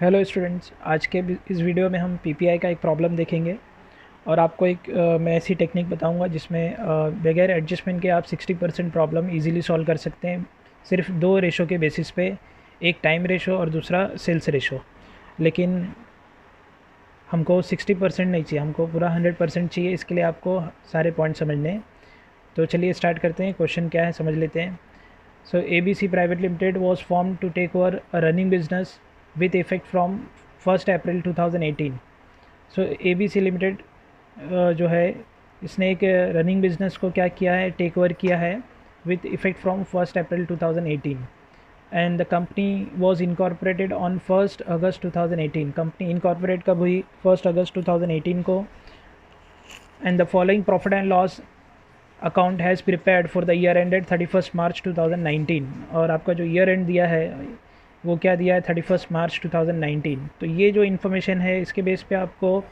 Hello students, आज के इस वीडियो में हम पीपीआई का एक प्रॉब्लम देखेंगे और आपको मैं ऐसी टेक्निक बताऊंगा जिसमें बगैर एडजस्टमेंट के आप 60% प्रॉब्लम इजीली सॉल्व कर सकते हैं, सिर्फ दो रेशो के बेसिस पे, एक टाइम रेशो और दूसरा सेल्स रेशो। लेकिन हमको 60% नहीं चाहिए, हमको पूरा 100% चाहिए। इसके लिए आपको सारे पॉइंट समझने हैं। तो चलिए स्टार्ट करते हैं। क्वेश्चन क्या है समझ लेते हैं। So ABC Private Limited was formed to take over a running business with effect from 1st April 2018. So ABC Limited जो है इसने एक रनिंग बिजनेस को क्या किया है, टेक ओवर किया है with effect from 1st April 2018 and the company was incorporated on 1st August 2018। Company incorporate कब हुई? 1st अगस्त 2018 को। And the following profit and loss account has prepared for the year ended 31 मार्च 2019। और आपका जो year and दिया है वो क्या दिया है? 31 मार्च 2019। तो ये जो इन्फॉर्मेशन है इसके बेस पे आपको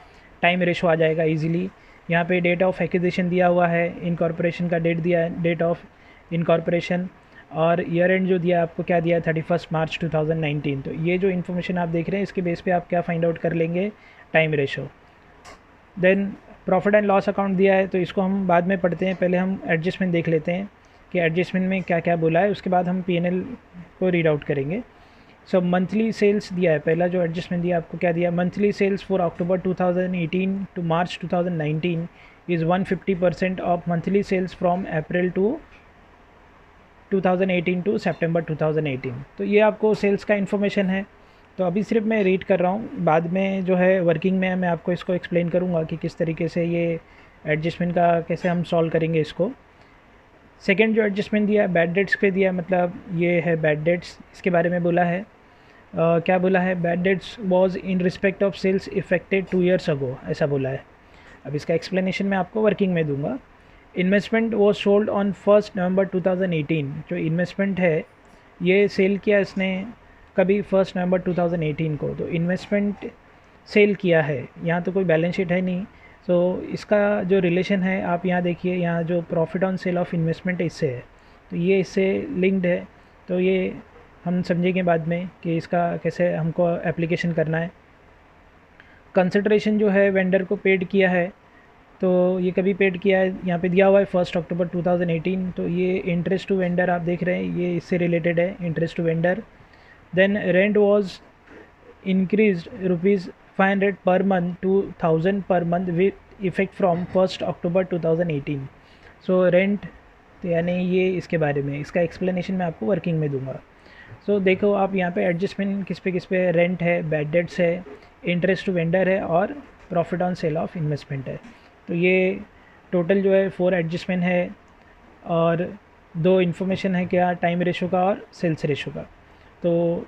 टाइम रेशो आ जाएगा इजीली। यहाँ पे डेट ऑफ एक्विजिशन दिया हुआ है, इनकॉर्पोरेशन का डेट दिया है, डेट ऑफ इनकॉर्पोरेशन, और ईयर एंड जो दिया है आपको क्या दिया है? 31 मार्च 2019। तो ये जो इन्फॉर्मेशन आप देख रहे हैं इसके बेस पे आप क्या फाइंड आउट कर लेंगे? Time ratio. Then profit and loss account दिया है तो इसको हम बाद में पढ़ते हैं, पहले हम एडजस्टमेंट देख लेते हैं कि एडजस्टमेंट में क्या क्या बोला है, उसके बाद हम पीएनएल को रीड आउट करेंगे। सो मंथली सेल्स दिया है, पहला जो एडजस्टमेंट दिया आपको क्या दिया? Monthly sales for October 2018 to March 2019 is 150% of monthly sales from April to 2018 to September 2018। तो ये आपको सेल्स का इन्फॉर्मेशन है। तो अभी सिर्फ मैं रीड कर रहा हूँ, बाद में जो है वर्किंग में मैं आपको इसको एक्सप्लेन करूँगा कि किस तरीके से ये एडजस्टमेंट का कैसे हम सॉल्व करेंगे इसको। सेकंड जो एडजस्टमेंट दिया है बैड डेट्स पे दिया, मतलब ये है बैड डेट्स, इसके बारे में बोला है। क्या बोला है? Bad debts was in respect of sales effected 2 years ago, ऐसा बोला है। अब इसका एक्सप्लेनेशन मैं आपको वर्किंग में दूंगा। इन्वेस्टमेंट वॉज सोल्ड ऑन 1 नवंबर 2018। जो इन्वेस्टमेंट है ये सेल किया इसने कभी? 1 नवंबर 2018 को। तो इन्वेस्टमेंट सेल किया है, यहाँ तो कोई बैलेंस शीट है नहीं। तो इसका जो रिलेशन है आप यहाँ देखिए, यहाँ जो profit on sale of investment इससे है, तो ये इससे लिंक्ड है। तो ये हम समझेंगे बाद में कि इसका कैसे हमको एप्लीकेशन करना है। कंसिडरेशन जो है वेंडर को पेड किया है, तो ये कभी पेड किया है? यहाँ पे दिया हुआ है 1 अक्टूबर 2018। तो ये इंटरेस्ट टू वेंडर आप देख रहे हैं, ये इससे रिलेटेड है, interest to vendor. Then rent was increased ₹500 per month to 1000 per month with effect from 1 October 2018। So rent यानी ये इसके बारे में, इसका एक्सप्लेनेशन मैं आपको वर्किंग में दूंगा। सो देखो आप यहाँ पे एडजस्टमेंट किस पे? रेंट है, बैड डेट्स है, इंटरेस्ट टू वेंडर है और profit on sale of investment है। तो ये टोटल जो है 4 एडजस्टमेंट है और 2 इन्फॉर्मेशन है, क्या? टाइम रेशो का और सेल्स रेशो का। तो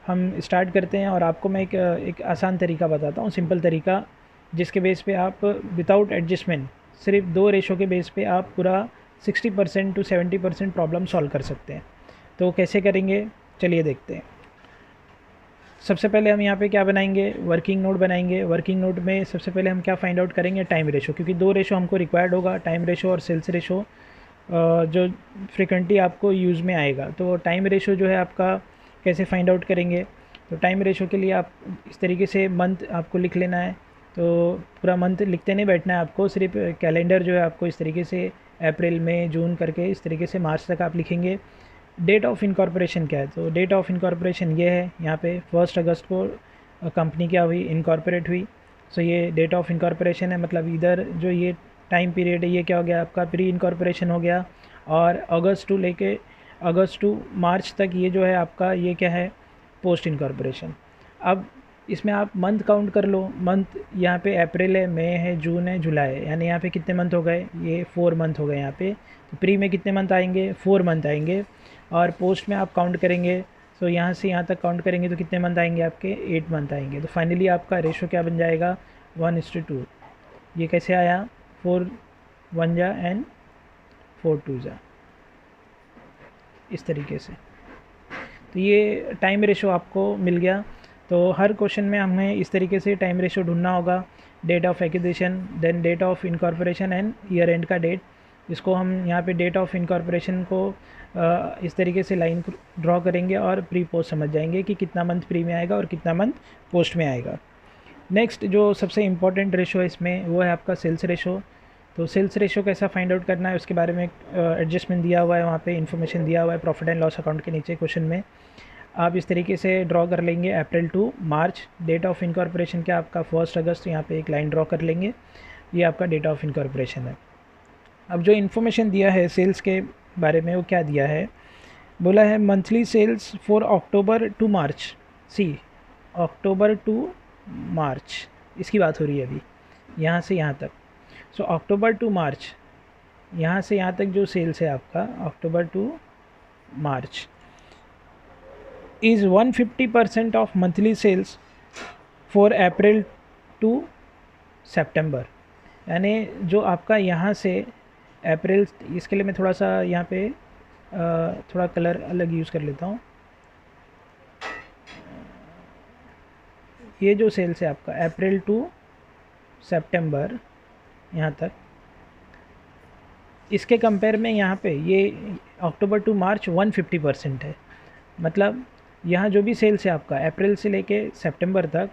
हम स्टार्ट करते हैं और आपको मैं एक आसान तरीका बताता हूँ, सिंपल तरीका, जिसके बेस पे आप विदाउट एडजस्टमेंट सिर्फ 2 रेशो के बेस पे आप पूरा 60% टू 70% प्रॉब्लम सॉल्व कर सकते हैं। तो कैसे करेंगे चलिए देखते हैं। सबसे पहले हम यहाँ पे क्या बनाएंगे? वर्किंग नोट बनाएंगे। वर्किंग नोट में सबसे पहले हम क्या फाइंड आउट करेंगे? टाइम रेशो, क्योंकि 2 रेशो हमको रिक्वायर्ड होगा, टाइम रेशो और सेल्स रेशो, जो फ्रिक्वेंटली आपको यूज़ में आएगा। तो टाइम रेशो जो है आपका कैसे फाइंड आउट करेंगे? तो टाइम रेशो के लिए आप इस तरीके से मंथ आपको लिख लेना है। तो पूरा मंथ लिखते नहीं बैठना है आपको, सिर्फ कैलेंडर जो है आपको इस तरीके से अप्रैल मई जून करके इस तरीके से मार्च तक आप लिखेंगे। डेट ऑफ इनकॉर्पोरेशन क्या है? तो डेट ऑफ इनकॉर्पोरेशन ये है, यहाँ पे 1 अगस्त को कंपनी क्या हुई? इनकॉर्पोरेट हुई। सो ये डेट ऑफ इनकॉर्पोरेशन है, मतलब इधर जो ये टाइम पीरियड है ये क्या हो गया आपका? प्री इनकॉर्पोरेशन हो गया। और अगस्त टू मार्च तक ये जो है आपका ये क्या है? Post incorporation. अब इसमें आप मंथ काउंट कर लो। मंथ यहाँ पे अप्रैल है, मई है, जून है, जुलाई है, यानी यहाँ पे कितने मंथ हो गए? ये 4 मंथ हो गए यहाँ पे। तो प्री में कितने मंथ आएंगे? 4 मंथ आएंगे। और पोस्ट में आप काउंट करेंगे, सो यहाँ से यहाँ तक काउंट करेंगे तो कितने मंथ आएंगे आपके? 8 मंथ आएंगे। तो फाइनली आपका रेशो क्या बन जाएगा? 1:2। ये कैसे आया? 4 1 जा एंड 4 2 जा, इस तरीके से। तो ये टाइम रेशो आपको मिल गया। तो हर क्वेश्चन में हमें इस तरीके से टाइम रेशो ढूंढना होगा। Date of acquisition, then date of incorporation and year end का डेट। इसको हम यहाँ पे डेट ऑफ इनकॉर्पोरेशन को इस तरीके से लाइन ड्रॉ करेंगे और प्री पोस्ट समझ जाएंगे कि कितना मंथ प्री में आएगा और कितना मंथ पोस्ट में आएगा। नेक्स्ट जो सबसे इम्पॉर्टेंट रेशो है इसमें वो है आपका सेल्स रेशो। तो सेल्स रेशो कैसा फाइंड आउट करना है उसके बारे में एडजस्टमेंट दिया हुआ है, वहाँ पे इन्फॉर्मेशन दिया हुआ है प्रॉफिट एंड लॉस अकाउंट के नीचे क्वेश्चन में। आप इस तरीके से ड्रॉ कर लेंगे April to March, date of incorporation क्या आपका 1 अगस्त, यहाँ पे एक लाइन ड्रॉ कर लेंगे, ये आपका डेट ऑफ इनकॉर्पोरेशन है। अब जो इन्फॉर्मेशन दिया है सेल्स के बारे में वो क्या दिया है, बोला है monthly sales for October to March. See October to March इसकी बात हो रही है अभी, यहाँ से यहाँ तक। सो अक्टूबर टू मार्च, यहाँ से यहाँ तक जो सेल्स है आपका October to March is 150% of monthly sales for April to September. यानी जो आपका यहाँ से अप्रैल, इसके लिए मैं थोड़ा सा यहाँ पे थोड़ा कलर अलग यूज़ कर लेता हूँ। ये जो सेल्स है आपका अप्रैल टू सितंबर यहाँ तक, इसके कंपेयर में यहाँ पे ये अक्टूबर टू मार्च 150% है। मतलब यहाँ जो भी सेल्स है आपका अप्रैल से लेके सितंबर तक,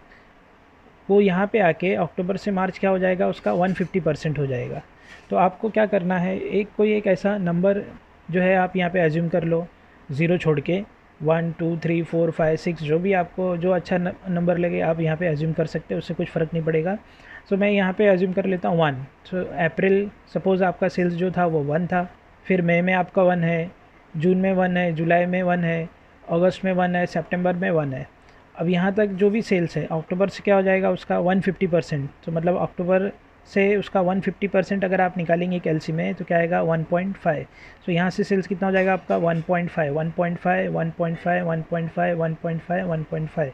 वो यहाँ पे आके अक्टूबर से मार्च क्या हो जाएगा, उसका 150% हो जाएगा। तो आपको क्या करना है, कोई एक ऐसा नंबर जो है आप यहाँ पे एज्यूम कर लो, ज़ीरो छोड़ के 1 2 3 4 5 6, जो भी आपको जो अच्छा नंबर लगे आप यहाँ पे एज्यूम कर सकते हैं, उससे कुछ फ़र्क नहीं पड़ेगा। सो मैं यहाँ पे एज्यूम कर लेता हूँ 1। सो अप्रैल सपोज़ आपका सेल्स जो था वो 1 था, फिर मई में आपका 1 है, जून में 1 है, जुलाई में 1 है, अगस्त में 1 है, सितंबर में 1 है। अब यहाँ तक जो भी सेल्स है अक्टूबर से क्या हो जाएगा उसका 150%। तो मतलब अक्टूबर से उसका 150% अगर आप निकालेंगे एक एलसी में तो क्या आएगा 1.5। तो यहाँ से सेल्स कितना हो जाएगा आपका 1.5 1.5 1.5 1.5 1.5 1.5।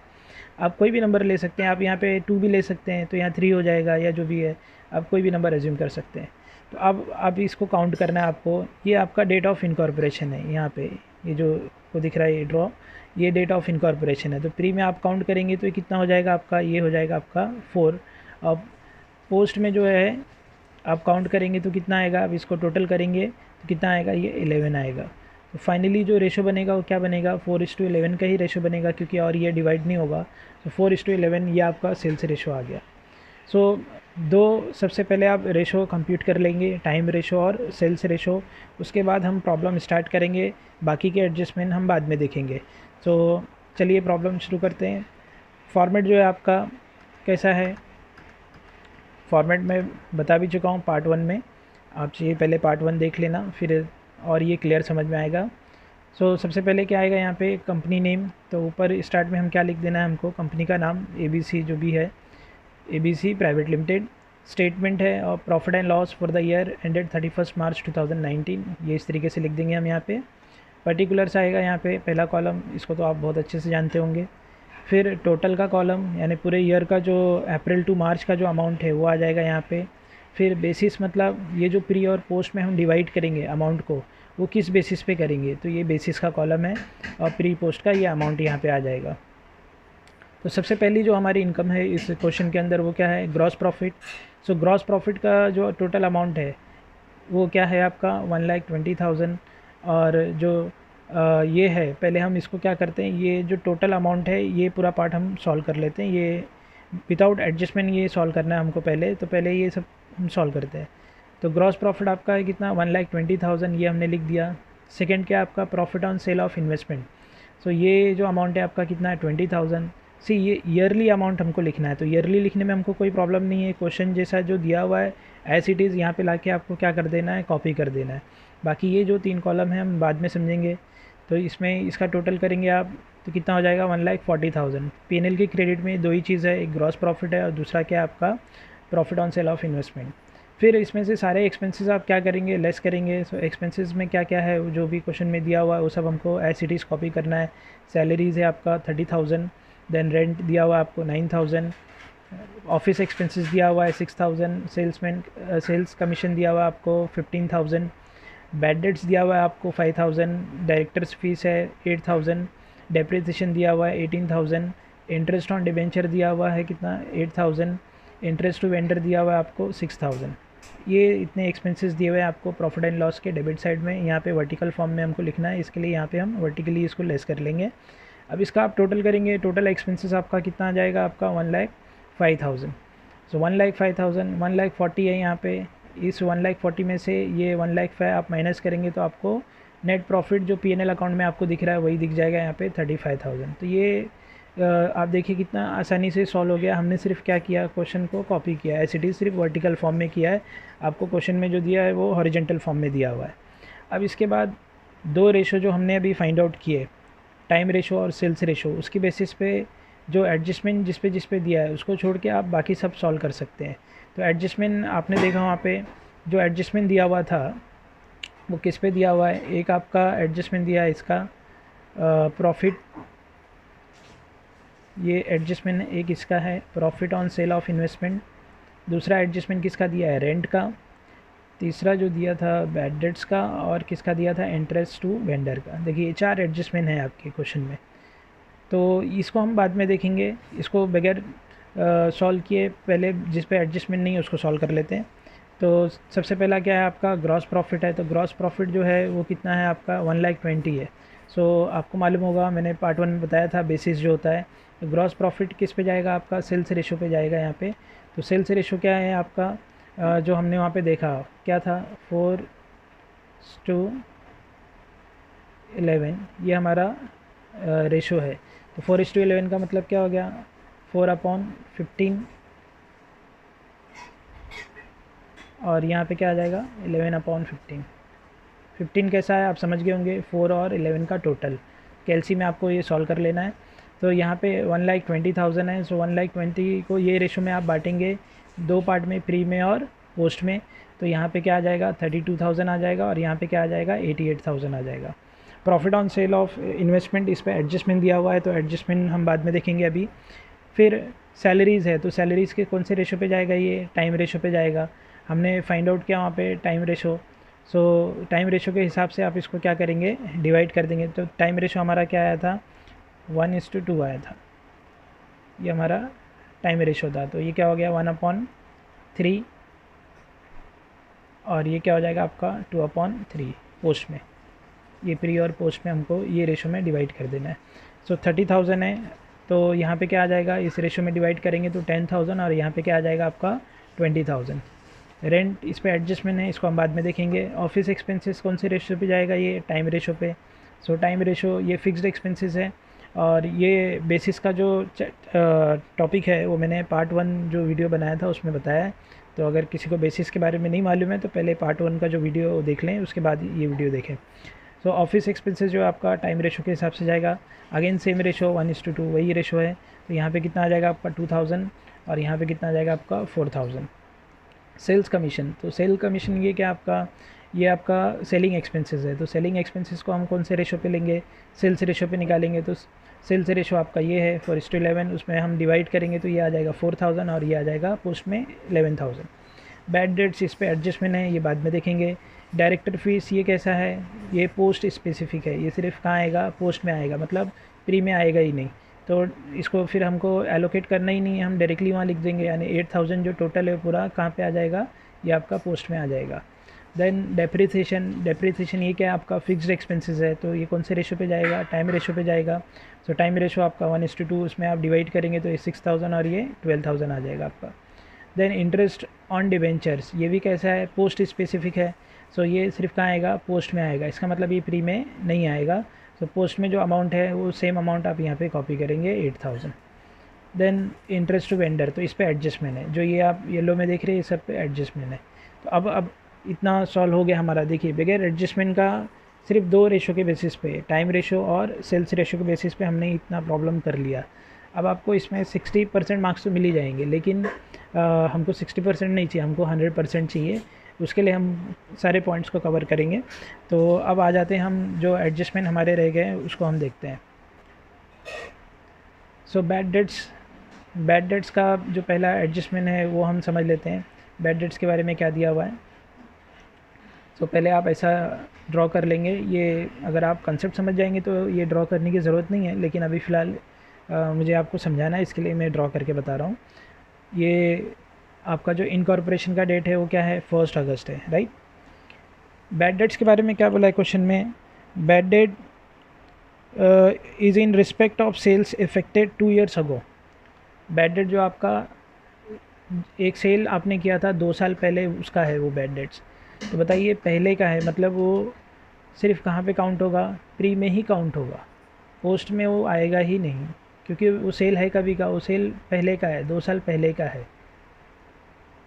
आप कोई भी नंबर ले सकते हैं, आप यहाँ पे 2 भी ले सकते हैं तो यहाँ 3 हो जाएगा, या जो भी है आप कोई भी नंबर एज्यूम कर सकते हैं। तो अब आप इसको काउंट करना है आपको। ये आपका डेट ऑफ इनकॉर्पोरेशन है, यहाँ पे ये जो को दिख रहा है ये ड्रॉ, ये डेट ऑफ इनकॉर्पोरेशन है। तो प्री में आप काउंट करेंगे तो ये कितना हो जाएगा आपका, ये हो जाएगा आपका 4। अब पोस्ट में जो है आप काउंट करेंगे तो कितना आएगा, अब इसको टोटल करेंगे तो कितना आएगा, ये 11 आएगा। तो फाइनली जो रेशो बनेगा वो क्या बनेगा, 4:11 का ही रेशो बनेगा, क्योंकि और ये डिवाइड नहीं होगा। तो 4:11 ये आपका सेल्स रेशो आ गया। सो दो सबसे पहले आप रेशो कंप्यूट कर लेंगे, टाइम रेशो और सेल्स रेशो। उसके बाद हम प्रॉब्लम स्टार्ट करेंगे, बाकी के एडजस्टमेंट हम बाद में देखेंगे। तो चलिए प्रॉब्लम शुरू करते हैं। फॉर्मेट जो है आपका कैसा है, फॉर्मेट में बता भी चुका हूँ पार्ट 1 में, आप चाहिए पहले पार्ट 1 देख लेना, फिर और ये क्लियर समझ में आएगा। सो सबसे पहले क्या आएगा यहाँ पे, कंपनी नेम। तो ऊपर स्टार्ट में हम क्या लिख देना है, हमको कंपनी का नाम ABC जो भी है, ABC प्राइवेट लिमिटेड। स्टेटमेंट है और profit and loss for the year ended 31 मार्च 2019, ये इस तरीके से लिख देंगे हम यहाँ पे। पर्टिकुलर्स आएगा यहाँ पे पहला कॉलम, इसको तो आप बहुत अच्छे से जानते होंगे। फिर टोटल का कॉलम, यानी पूरे ईयर का जो अप्रैल टू मार्च का जो अमाउंट है वो आ जाएगा यहाँ पे। फिर बेसिस, मतलब ये जो प्री और पोस्ट में हम डिवाइड करेंगे अमाउंट को, वो किस बेसिस पे करेंगे, तो ये बेसिस का कॉलम है और प्री पोस्ट का ये अमाउंट यहाँ पे आ जाएगा। तो सबसे पहली जो हमारी इनकम है इस क्वेश्चन के अंदर वो क्या है, gross profit. So gross profit का जो टोटल अमाउंट है वो क्या है आपका 1,20,000। और जो ये है, पहले हम इसको क्या करते हैं, ये जो टोटल अमाउंट है ये पूरा पार्ट हम सॉल्व कर लेते हैं। ये विदाउट एडजस्टमेंट ये सॉल्व करना है हमको पहले, तो पहले ये सब हम सॉल्व करते हैं। तो ग्रॉस प्रॉफिट आपका है कितना, 1,20,000, ये हमने लिख दिया। सेकंड क्या आपका, profit on sale of investment. So ये जो अमाउंट है आपका कितना है 20,000। सी ये ईयरली अमाउंट हमको लिखना है, तो ईयरली लिखने में हमको कोई प्रॉब्लम नहीं है। क्वेश्चन जैसा जो दिया हुआ है एज इट इज़ यहाँ पे लाके आपको क्या कर देना है, कॉपी कर देना है। बाकी ये जो 3 कॉलम है हम बाद में समझेंगे। तो इसमें इसका टोटल करेंगे आप तो कितना हो जाएगा 1,40,000। P&L के क्रेडिट में 2 ही चीज़ है, एक ग्रॉस प्रॉफिट है और दूसरा क्या आपका profit on sale of investment. फिर इसमें से सारे एक्सपेंसेस आप क्या करेंगे, लेस करेंगे। सो एक्सपेंसेस में क्या क्या है जो भी क्वेश्चन में दिया हुआ है वो सब हमको एज इट इज़ कॉपी करना है। सैलरीज़ है आपका 30,000, देन रेंट दिया हुआ है आपको 9,000, ऑफिस एक्सपेंसेस दिया हुआ है 6,000, सेल्स कमीशन दिया हुआ है आपको 15,000, बैड डेट्स दिया हुआ है आपको 5,000, डायरेक्टर्स फीस है 8,000, डेप्रिसिएशन दिया हुआ है 18,000, इंटरेस्ट ऑन डिबेंचर दिया हुआ है कितना 8,000, इंटरेस्ट टू वेंडर दिया हुआ है आपको 6,000। ये इतने एक्सपेंसेस दिए हुए हैं आपको प्रॉफिट एंड लॉस के डेबिट साइड में। यहाँ पे वर्टिकल फॉर्म में हमको लिखना है, इसके लिए यहाँ पे हम वर्टिकली इसको लेस कर लेंगे। अब इसका आप टोटल करेंगे, टोटल एक्सपेंसेस आपका कितना आ जाएगा, आपका 1,05,000। सो 1,05,000, 1,40,000 है यहाँ पे। इस 1,40,000 में से ये 1,05,000 आप माइनस करेंगे तो आपको नेट प्रॉफिट जो पीएनएल अकाउंट में आपको दिख रहा है वही दिख जाएगा यहाँ पे 35,000। तो ये आप देखिए कितना आसानी से सॉल्व हो गया। हमने सिर्फ क्या किया, क्वेश्चन को कॉपी किया, एज इट इज़ सिर्फ वर्टिकल फॉर्म में किया है। आपको क्वेश्चन में जो दिया है वो हॉरिजेंटल फॉर्म में दिया हुआ है। अब इसके बाद दो रेशो जो हमने अभी फाइंड आउट किए, टाइम रेशो और सेल्स रेशो, उसकी बेसिस पे जो एडजस्टमेंट जिस पे दिया है उसको छोड़ के आप बाकी सब सॉल्व कर सकते हैं। तो एडजस्टमेंट आपने देखा वहाँ पे जो एडजस्टमेंट दिया हुआ था वो किस पे दिया हुआ है। एक आपका एडजस्टमेंट दिया है इसका प्रॉफिट, ये एडजस्टमेंट एक इसका है profit on sale of investment. दूसरा एडजस्टमेंट किसका दिया है, रेंट का। तीसरा जो दिया था बैड डेट्स का, और किसका दिया था, इंटरेस्ट टू वेंडर का। देखिए 4 एडजस्टमेंट है आपके क्वेश्चन में। तो इसको हम बाद में देखेंगे, इसको बगैर सॉल्व किए पहले जिस पे एडजस्टमेंट नहीं है उसको सॉल्व कर लेते हैं। तो सबसे पहला क्या है आपका ग्रॉस प्रॉफिट है। तो ग्रॉस प्रॉफिट जो है वो कितना है आपका 1,20,000 है। सो आपको मालूम होगा, मैंने पार्ट 1 में बताया था बेसिस जो होता है। तो ग्रॉस प्रॉफिट किस पे जाएगा आपका, सेल्स रेशो पे जाएगा यहाँ पे। तो सेल्स रेशो क्या है आपका, जो हमने वहाँ पे देखा क्या था 4:11, ये हमारा रेशो है। तो 4:11 का मतलब क्या हो गया, 4/15, और यहाँ पे क्या आ जाएगा 11/15। 15 कैसा है आप समझ गए होंगे, 4 और 11 का टोटल। कैलसी में आपको ये सॉल्व कर लेना है। तो यहाँ पे 1,20,000 है। सो 1,20,000 को ये रेशो में आप बांटेंगे दो पार्ट में, प्री में और पोस्ट में। तो यहाँ पे क्या आ जाएगा 32,000 आ जाएगा, और यहाँ पे क्या आ जाएगा 88,000 आ जाएगा। Profit on sale of investment, इस पर एडजस्टमेंट दिया हुआ है तो एडजस्टमेंट हम बाद में देखेंगे अभी। फिर सैलरीज़ है, तो सैलरीज़ के कौन से रेशो पे जाएगा, ये टाइम रेशो पे जाएगा। हमने फाइंड आउट किया वहाँ पे टाइम रेशो। सो टाइम रेशो के हिसाब से आप इसको क्या करेंगे, डिवाइड कर देंगे। तो टाइम रेशो हमारा क्या आया था 1:2 आया था, ये हमारा टाइम रेशो था। तो ये क्या हो गया 1/3, और ये क्या हो जाएगा आपका 2/3 पोस्ट में। ये प्री और पोस्ट में हमको ये रेशो में डिवाइड कर देना है। सो 30,000 है, तो यहाँ पे क्या आ जाएगा, इस रेशो में डिवाइड करेंगे तो 10,000, और यहाँ पे क्या आ जाएगा आपका 20,000। रेंट इस पे एडजस्टमेंट है, इसको हम बाद में देखेंगे। ऑफिस एक्सपेंसेस कौन से रेशो पे जाएगा, ये टाइम रेशो पे। सो टाइम रेशो ये फिक्स्ड एक्सपेंसेस है, और ये बेसिस का जो टॉपिक है वो मैंने पार्ट 1 जो वीडियो बनाया था उसमें बताया है। तो अगर किसी को बेसिस के बारे में नहीं मालूम है तो पहले पार्ट 1 का जो वीडियो देख लें, उसके बाद ये वीडियो देखें। सो ऑफिस एक्सपेंसेस जो आपका टाइम रेशो के हिसाब से जाएगा। अगेन सेम रेशो 1:2 वही रेशो है। तो यहाँ पे कितना आ जाएगा आपका 2,000, और यहाँ पे कितना आ जाएगा आपका 4,000। सेल्स कमीशन, तो सेल कमीशन ये क्या आपका, ये आपका सेलिंग एक्सपेंसेस है। तो सेलिंग एक्सपेंसेस को हम कौन से रेशो पे लेंगे, सेल्स रेशो पे निकालेंगे। तो सेल्स रेशो आपका ये है 4:11, उसमें हम डिवाइड करेंगे तो ये आ जाएगा 4,000, और ये आ जाएगा पोस्ट में 11,000। बैड डेट्स इस पे एडजस्टमेंट है, ये बाद में देखेंगे। डायरेक्टर फीस ये कैसा है, ये पोस्ट स्पेसिफिक है, ये सिर्फ कहाँ आएगा, पोस्ट में आएगा, मतलब प्री में आएगा ही नहीं। तो इसको फिर हमको एलोकेट करना ही नहीं है, हम डायरेक्टली वहाँ लिख देंगे। यानी 8,000 जो टोटल है पूरा कहाँ पे आ जाएगा, ये आपका पोस्ट में आ जाएगा। देन डेप्रिसिएशन, डेप्रिसिएशन ये क्या है आपका फिक्स्ड एक्सपेंसेस है। तो ये कौन से रेशो पे जाएगा, टाइम रेशो पे जाएगा। सो टाइम रेशो आपका 1:2, उसमें आप डिवाइड करेंगे तो ये 6,000 और ये 12,000 आ जाएगा आपका। देन इंटरेस्ट ऑन डिबेंचर्स, ये भी कैसा है, पोस्ट स्पेसिफिक है। सो ये सिर्फ कहाँ आएगा, पोस्ट में आएगा। इसका मतलब ये प्री में नहीं आएगा। सो पोस्ट में जो अमाउंट है वो सेम अमाउंट आप यहाँ पे कॉपी करेंगे 8,000। देन इंटरेस्ट टू वेंडर, तो इस पे एडजस्टमेंट है, जो ये आप येलो में देख रहे हैं ये सब पे एडजस्टमेंट है। तो अब इतना सॉल्व हो गया हमारा। देखिए बगैर एडजस्टमेंट का सिर्फ 2 रेशो के बेसिस पे, टाइम रेशो और सेल्स रेशो के बेसिस पे हमने इतना प्रॉब्लम कर लिया। अब आपको इसमें 60% मार्क्स तो मिल ही जाएंगे, लेकिन हमको 60% नहीं चाहिए, हमको 100% चाहिए। उसके लिए हम सारे पॉइंट्स को कवर करेंगे। तो अब आ जाते हैं हम जो एडजस्टमेंट हमारे रह गए उसको हम देखते हैं। सो बैड डेट्स का जो पहला एडजस्टमेंट है वो हम समझ लेते हैं। बैड डेट्स के बारे में क्या दिया हुआ है। तो पहले आप ऐसा ड्रॉ कर लेंगे। ये अगर आप कंसेप्ट समझ जाएंगे तो ये ड्रॉ करने की ज़रूरत नहीं है, लेकिन अभी फ़िलहाल मुझे आपको समझाना है, इसके लिए मैं ड्रॉ करके बता रहा हूँ। ये आपका जो इनकॉर्पोरेशन का डेट है वो क्या है, 1 अगस्त है, राइट। बैड डेट्स के बारे में क्या बोला है क्वेश्चन में, bad debt is in respect of sales effected 2 years ago. Bad debt जो आपका एक सेल आपने किया था 2 साल पहले, उसका है वो बैड डेट्स। तो बताइए पहले का है, मतलब वो सिर्फ कहाँ पे काउंट होगा, प्री में ही काउंट होगा, पोस्ट में वो आएगा ही नहीं, क्योंकि वो सेल है कभी का, वो सेल पहले का है, 2 साल पहले का है।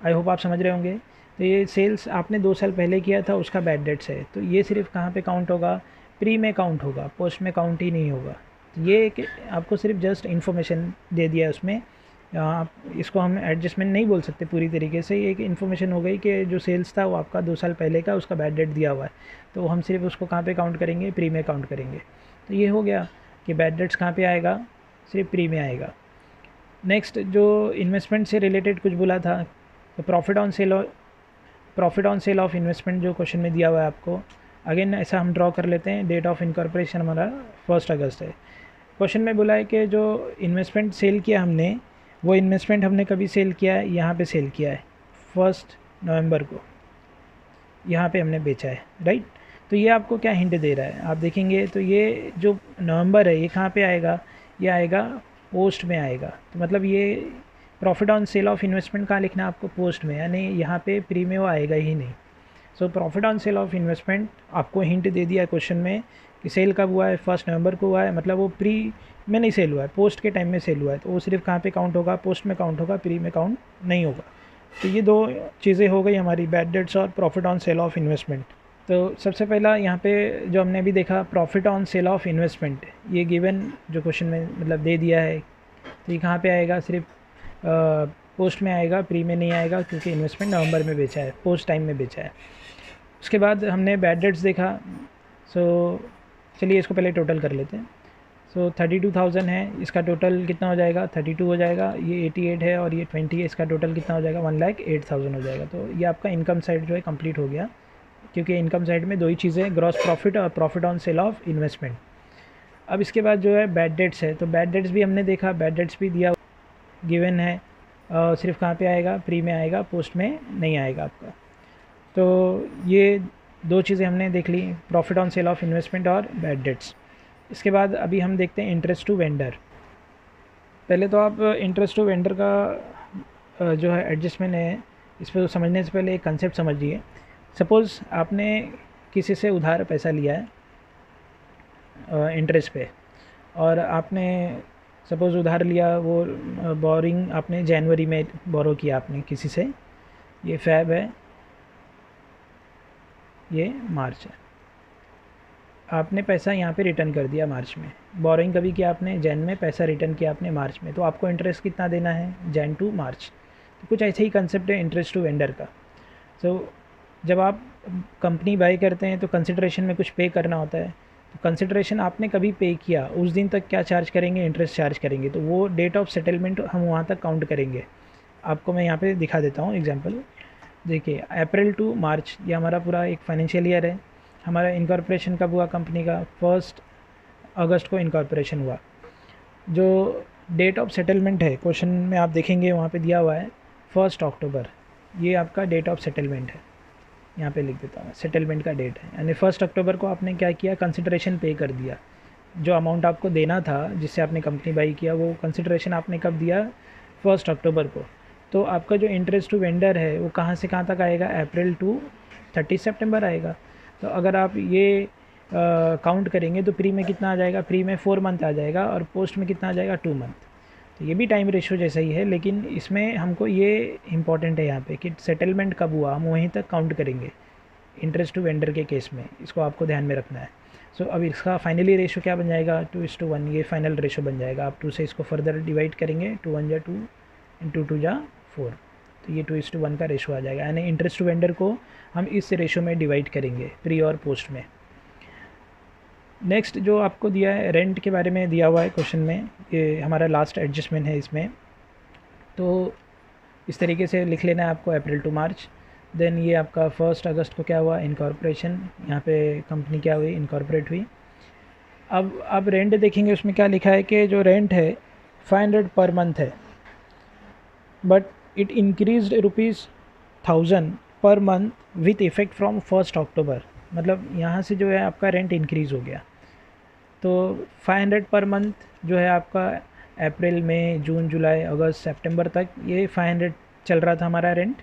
आई होप आप समझ रहे होंगे। तो ये सेल्स आपने 2 साल पहले किया था, उसका बैड डेट्स है, तो ये सिर्फ कहाँ पे काउंट होगा, प्री में काउंट होगा, पोस्ट में काउंट ही नहीं होगा। तो ये एक आपको सिर्फ जस्ट इन्फॉर्मेशन दे दिया है उसमें, आप इसको हम एडजस्टमेंट नहीं बोल सकते पूरी तरीके से, ये एक इन्फॉर्मेशन हो गई कि जो सेल्स था वो आपका 2 साल पहले का, उसका बैड डेट दिया हुआ है, तो हम सिर्फ उसको कहाँ पे काउंट करेंगे, प्री में काउंट करेंगे। तो ये हो गया कि बैड डेट्स कहाँ पे आएगा, सिर्फ प्री में आएगा। नेक्स्ट जो इन्वेस्टमेंट से रिलेटेड कुछ बोला था, तो profit on sale of investment जो क्वेश्चन में दिया हुआ है आपको, अगेन ऐसा हम ड्रॉ कर लेते हैं, डेट ऑफ इनकॉर्पोरेशन हमारा 1 अगस्त है। क्वेश्चन में बोला है कि जो इन्वेस्टमेंट सेल किया हमने, वो इन्वेस्टमेंट हमने कभी सेल किया है, यहाँ पे सेल किया है 1 नवंबर को, यहाँ पे हमने बेचा है, राइट। तो ये आपको क्या हिंट दे रहा है, आप देखेंगे तो ये जो नवंबर है ये कहाँ पे आएगा, ये आएगा पोस्ट में आएगा। तो मतलब ये profit on sale of investment कहाँ लिखना है आपको, पोस्ट में, यानी यहाँ पे प्री में वो आएगा ही नहीं। So profit on sale of investment आपको हिंट दे दिया है क्वेश्चन में कि सेल कब हुआ है, 1 नवंबर को हुआ है, मतलब वो प्री में नहीं सेल हुआ है, पोस्ट के टाइम में सेल हुआ है, तो वो सिर्फ कहाँ पे काउंट होगा, पोस्ट में काउंट होगा, प्री में काउंट नहीं होगा। तो ये 2 चीज़ें हो गई हमारी, बैड डेट्स और profit on sale of investment. तो सबसे पहला यहाँ पे जो हमने अभी देखा profit on sale of investment, ये गिवन जो क्वेश्चन में मतलब दे दिया है, तो ये कहाँ पे आएगा, सिर्फ पोस्ट में आएगा, प्री में नहीं आएगा, क्योंकि इन्वेस्टमेंट नवंबर में बेचा है, पोस्ट टाइम में बेचा है। उसके बाद हमने बैड डेट्स देखा, सो चलिए इसको पहले टोटल कर लेते हैं। सो 32,000 है, इसका टोटल कितना हो जाएगा, 32 हो जाएगा, ये 88 है और ये 20 है, इसका टोटल कितना हो जाएगा, 1,08,000 हो जाएगा। तो ये आपका इनकम साइड जो है कंप्लीट हो गया, क्योंकि इनकम साइड में 2 ही चीज़ें हैं, ग्रॉस प्रॉफिट और profit on sale of investment. अब इसके बाद जो है बैड डेट्स है, तो बैड डेट्स भी हमने देखा, बैड डेट्स भी दिया गिवन है, सिर्फ कहाँ पे आएगा, प्री में आएगा, पोस्ट में नहीं आएगा आपका। तो ये 2 चीज़ें हमने देख ली, profit on sale of investment और बैड डेट्स। इसके बाद अभी हम देखते हैं इंटरेस्ट टू वेंडर। पहले तो आप इंटरेस्ट टू वेंडर का जो है एडजस्टमेंट है, इस पर समझने से पहले एक कंसेप्ट समझिए। सपोज़ आपने किसी से उधार पैसा लिया है इंटरेस्ट पे, और आपने सपोज़ उधार लिया, वो बोरिंग आपने जनवरी में बोरो किया आपने किसी से, ये फ़ैब है, ये मार्च है, आपने पैसा यहाँ पे रिटर्न कर दिया मार्च में। बोरिंग कभी किया आपने जैन में, पैसा रिटर्न किया आपने मार्च में, तो आपको इंटरेस्ट कितना देना है, जैन टू मार्च। तो कुछ ऐसे ही कंसेप्ट है इंटरेस्ट टू वेंडर का। तो जब आप कंपनी बाई करते हैं तो कंसिडरेशन में कुछ पे करना होता है, तो कंसिडरेशन आपने कभी पे किया उस दिन तक क्या चार्ज करेंगे, इंटरेस्ट चार्ज करेंगे, तो वो डेट ऑफ सेटलमेंट हम वहाँ तक काउंट करेंगे। आपको मैं यहाँ पे दिखा देता हूँ एग्जांपल। देखिए अप्रैल टू मार्च ये हमारा पूरा एक फाइनेंशियल ईयर है। हमारा इनकॉर्पोरेशन कब हुआ कंपनी का, 1 अगस्त को इनकॉर्पोरेशन हुआ। जो डेट ऑफ सेटलमेंट है क्वेश्चन में आप देखेंगे वहाँ पे दिया हुआ है 1 अक्टूबर, ये आपका डेट ऑफ सेटलमेंट है। यहाँ पे लिख देता हूँ, सेटलमेंट का डेट है, यानी 1 अक्टूबर को आपने क्या किया, कंसिडरेशन पे कर दिया। जो अमाउंट आपको देना था जिससे आपने कंपनी बाई किया, वो कंसिडरेशन आपने कब दिया, 1 अक्टूबर को। तो आपका जो इंटरेस्ट टू वेंडर है वो कहाँ से कहाँ तक आएगा, अप्रैल टू 30 सितंबर आएगा। तो अगर आप ये काउंट करेंगे तो प्री में कितना आ जाएगा, प्री में 4 मंथ आ जाएगा और पोस्ट में कितना आ जाएगा, 2 मंथ। तो ये भी टाइम रेशियो जैसा ही है, लेकिन इसमें हमको ये इम्पॉर्टेंट है यहाँ पे कि सेटलमेंट कब हुआ, हम वहीं तक काउंट करेंगे इंटरेस्ट टू वेंडर के केस में, इसको आपको ध्यान में रखना है। सो अब इसका फाइनली रेशियो क्या बन जाएगा, 2:1, ये फाइनल रेशियो बन जाएगा। आप 2 से इसको फर्दर डिवाइड करेंगे, 2 1 जा 2 and 2 2 जा 4, तो ये 2:1 का रेशो आ जाएगा, यानी इंटरेस्ट टू वेंडर को हम इस रेशो में डिवाइड करेंगे प्री और पोस्ट में। नेक्स्ट जो आपको दिया है रेंट के बारे में दिया हुआ है क्वेश्चन में, ये हमारा लास्ट एडजस्टमेंट है इसमें। तो इस तरीके से लिख लेना है आपको, अप्रैल टू मार्च। देन ये आपका 1 अगस्त को क्या हुआ, इनकॉर्पोरेशन, यहाँ पे कंपनी क्या हुई, इनकॉर्पोरेट हुई। अब रेंट देखेंगे, उसमें क्या लिखा है कि जो रेंट है 500 पर मंथ है, but it increase ₹1000 per month with effect from 1 अक्टूबर। मतलब यहाँ से जो है आपका रेंट इंक्रीज़ हो गया। तो 500 पर मंथ जो है आपका अप्रैल मई जून जुलाई अगस्त सितंबर तक ये 500 चल रहा था हमारा रेंट।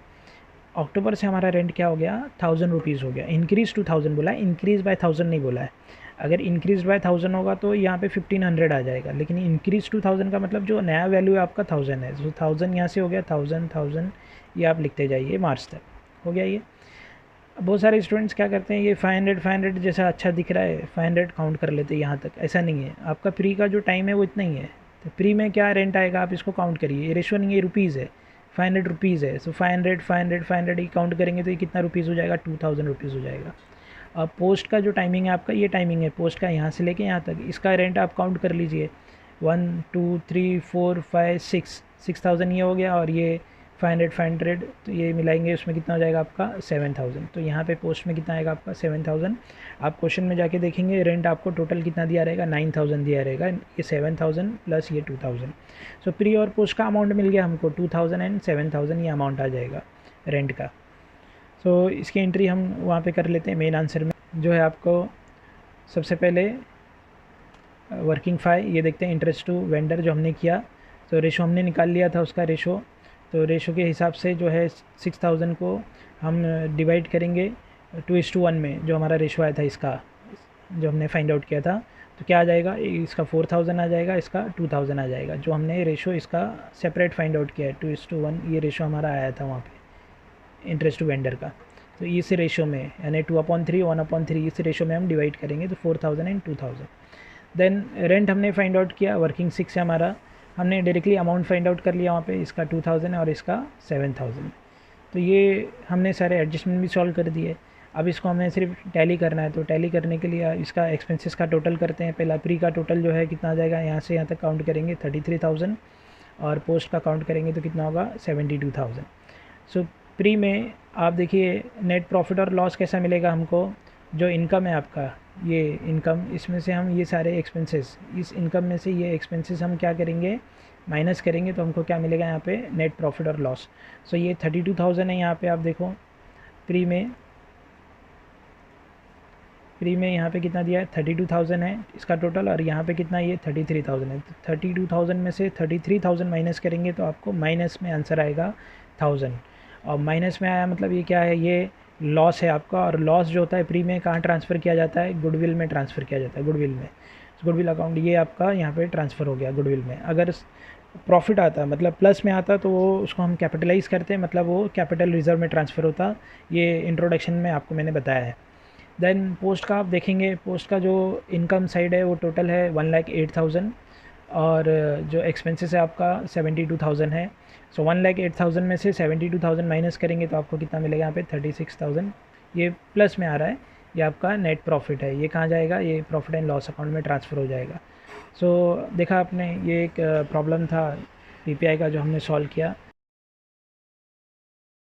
अक्टूबर से हमारा रेंट क्या हो गया, ₹1000 हो गया। इंक्रीज़ टू 1000 बोला है, इंक्रीज़ बाय 1000 नहीं बोला है। अगर इंक्रीज़ बाय 1000 होगा तो यहाँ पे 1500 आ जाएगा, लेकिन इंक्रीज़ टू 1000 का मतलब जो नया वैल्यू है आपका 1000 है। तो 1000 यहाँ से हो गया 1000 ये आप लिखते जाइए मार्च तक हो गया ये। बहुत सारे स्टूडेंट्स क्या करते हैं, ये 500 जैसा अच्छा दिख रहा है 500 काउंट कर लेते हैं यहाँ तक। ऐसा नहीं है, आपका प्री का जो टाइम है वो इतना ही है। तो प्री में क्या रेंट आएगा आप इसको काउंट करिए। ये रेशो नहीं है, रुपीज़ है, 500 रुपीज़ है। सो 500 ही काउंट करेंगे तो ये कितना रुपीज़ हो जाएगा, 2000 रुपीज़ हो जाएगा। अब पोस्ट का जो टाइमिंग है आपका, ये टाइमिंग है पोस्ट का यहाँ से लेके यहाँ तक, इसका रेंट आप काउंट कर लीजिए। 1 2 3 4 5 6 6000 ये हो गया, और ये 500 तो ये मिलाएंगे उसमें कितना हो जाएगा आपका 7000। तो यहाँ पे पोस्ट में कितना आएगा आपका 7000। आप क्वेश्चन में जाके देखेंगे रेंट आपको टोटल कितना दिया रहेगा, 9000 दिया रहेगा। ये 7000 प्लस ये 2000। सो प्री और पोस्ट का अमाउंट मिल गया हमको 2000 एंड 7000 ये अमाउंट आ जाएगा रेंट का। सो इसकी एंट्री हम वहाँ पे कर लेते हैं। मेन आंसर में जो है आपको सबसे पहले वर्किंग फाई ये देखते हैं, इंटरेस्ट टू वेंडर जो हमने किया। तो रेशो हमने निकाल लिया था उसका रेशो। तो रेशो के हिसाब से जो है 6000 को हम डिवाइड करेंगे 2:1 में, जो हमारा रेशो आया था इसका जो हमने फाइंड आउट किया था। तो क्या आ जाएगा, इसका 4000 आ जाएगा, इसका 2000 आ जाएगा। जो हमने रेशो इसका सेपरेट फाइंड आउट किया है 2:1, ये रेशो हमारा आया था वहाँ पे इंटरेस्ट टू वेंडर का। तो इस रेशो में यानी 2/3 1/3 इस रेशो में हम डिवाइड करेंगे तो 4000 एंड 2000। देन रेंट हमने फाइंड आउट किया वर्किंग 6 से हमारा, हमने डायरेक्टली अमाउंट फाइंड आउट कर लिया वहाँ पे। इसका 2000 है और इसका 7000। तो ये हमने सारे एडजस्टमेंट भी सॉल्व कर दिए। अब इसको हमें सिर्फ टैली करना है। तो टैली करने के लिए इसका एक्सपेंसेस का टोटल करते हैं। पहला प्री का टोटल जो है कितना आ जाएगा, यहाँ से यहाँ तक काउंट करेंगे 33000, और पोस्ट का काउंट करेंगे तो कितना होगा 72000। सो प्री में आप देखिए नेट प्रॉफिट और लॉस कैसा मिलेगा हमको। जो इनकम है आपका, ये इनकम, इसमें से हम ये सारे एक्सपेंसेस, इस इनकम में से ये एक्सपेंसेस हम क्या करेंगे, माइनस करेंगे। तो हमको क्या मिलेगा यहाँ पे, नेट प्रॉफिट और लॉस। सो ये 32000 है। यहाँ पे आप देखो प्री में यहाँ पे कितना दिया है, 32000 है इसका टोटल, और यहाँ पे कितना, ये 33000 है। तो 32000 में से 33000 माइनस करेंगे तो आपको माइनस में आंसर आएगा 1000। और माइनस में आया मतलब ये क्या है, ये लॉस है आपका। और लॉस जो होता है प्री में कहाँ ट्रांसफ़र किया जाता है, गुडविल में ट्रांसफ़र किया जाता है, गुडविल में। गुडविल अकाउंट ये आपका यहाँ पे ट्रांसफ़र हो गया गुडविल में। अगर प्रॉफिट आता मतलब प्लस में आता तो वो उसको हम कैपिटलाइज करते हैं, मतलब वो कैपिटल रिजर्व में ट्रांसफ़र होता। ये इंट्रोडक्शन में आपको मैंने बताया है। देन पोस्ट का आप देखेंगे, पोस्ट का जो इनकम साइड है वो टोटल है 1,08,000, और जो एक्सपेंसेस है आपका 72,000 है। सो 1,08,000 में से 72,000 माइनस करेंगे तो आपको कितना मिलेगा यहाँ पे 36,000। ये प्लस में आ रहा है, ये आपका नेट प्रॉफिट है। ये कहाँ जाएगा, ये प्रॉफिट एंड लॉस अकाउंट में ट्रांसफ़र हो जाएगा। सो देखा आपने, ये एक प्रॉब्लम था पीपीआई का जो हमने सॉल्व किया।